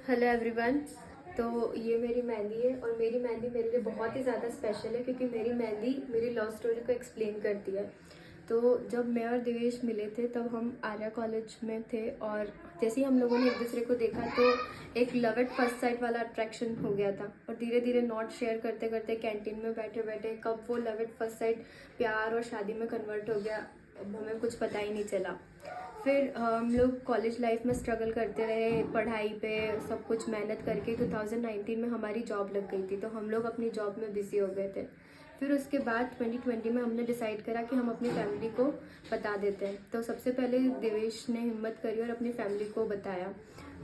Hello everyone. तो ये मेरी मेहंदी है और मेरी मेहंदी मेरे लिए बहुत ही ज़्यादा स्पेशल है क्योंकि मेरी मेहंदी मेरी लव स्टोरी को एक्सप्लेन करती है। तो जब मैं और दिवेश मिले थे तब हम आर्या कॉलेज में थे और जैसे ही हम लोगों ने एक दूसरे को देखा तो एक लव एट फर्स्ट साइट वाला अट्रैक्शन हो गया था और धीरे धीरे नोट शेयर करते करते कैंटीन में बैठे बैठे कब वो लव एट फर्स्ट साइट प्यार और शादी में कन्वर्ट हो गया, अब हमें कुछ पता ही नहीं चला। फिर हम लोग कॉलेज लाइफ में स्ट्रगल करते रहे, पढ़ाई पे सब कुछ मेहनत करके 2019 में हमारी जॉब लग गई थी तो हम लोग अपनी जॉब में बिजी हो गए थे। फिर उसके बाद 2020 में हमने डिसाइड करा कि हम अपनी फैमिली को बता देते हैं। तो सबसे पहले देवेश ने हिम्मत करी और अपनी फैमिली को बताया।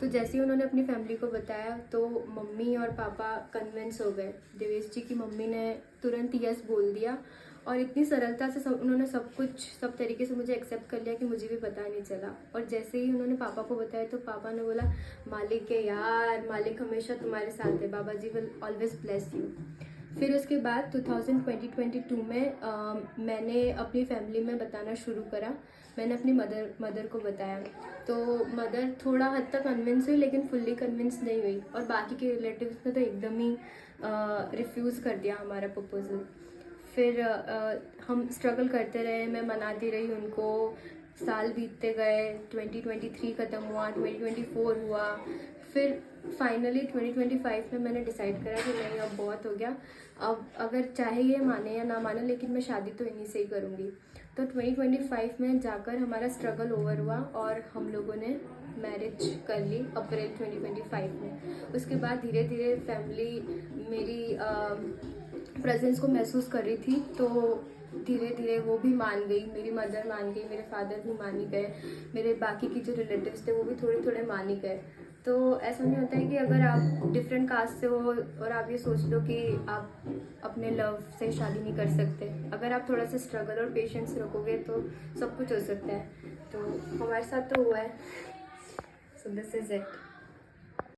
तो जैसे ही उन्होंने अपनी फैमिली को बताया तो मम्मी और पापा कन्विंस हो गए। देवेश जी की मम्मी ने तुरंत यस बोल दिया और इतनी सरलता से उन्होंने सब तरीके से मुझे एक्सेप्ट कर लिया कि मुझे भी पता नहीं चला। और जैसे ही उन्होंने पापा को बताया तो पापा ने बोला, मालिक है यार, मालिक हमेशा तुम्हारे साथ है, बाबा जी विल ऑलवेज ब्लेस यू। फिर उसके बाद 2022 में मैंने अपनी फैमिली में बताना शुरू करा। मैंने अपनी मदर को बताया तो मदर थोड़ा हद तक कन्विंस हुई लेकिन फुल्ली कन्विंस नहीं हुई और बाकी के रिलेटिव्स ने तो एकदम ही रिफ्यूज़ कर दिया हमारा प्रपोजल। फिर हम स्ट्रगल करते रहे, मैं मनाती रही उनको, साल बीतते गए, 2023 ख़त्म हुआ, 2024 हुआ। फिर फाइनली 2025 में मैंने डिसाइड करा कि नहीं अब बहुत हो गया, अब अगर चाहे ये माने या ना माने लेकिन मैं शादी तो इन्हीं से ही करूँगी। तो 2025 में जाकर हमारा स्ट्रगल ओवर हुआ और हम लोगों ने मैरिज कर ली अप्रैल 2025 में। उसके बाद धीरे धीरे फैमिली मेरी प्रेजेंस को महसूस कर रही थी तो धीरे धीरे वो भी मान गई, मेरी मदर मान गई, मेरे फादर भी मान ही गए, मेरे बाकी की जो रिलेटिव्स थे वो भी थोड़े थोड़े मान ही गए। तो ऐसा नहीं होता है कि अगर आप डिफरेंट कास्ट से हो और आप ये सोच लो कि आप अपने लव से शादी नहीं कर सकते, अगर आप थोड़ा सा स्ट्रगल और पेशेंस रखोगे तो सब कुछ हो सकता है। तो हमारे साथ तो हुआ है। So this is it.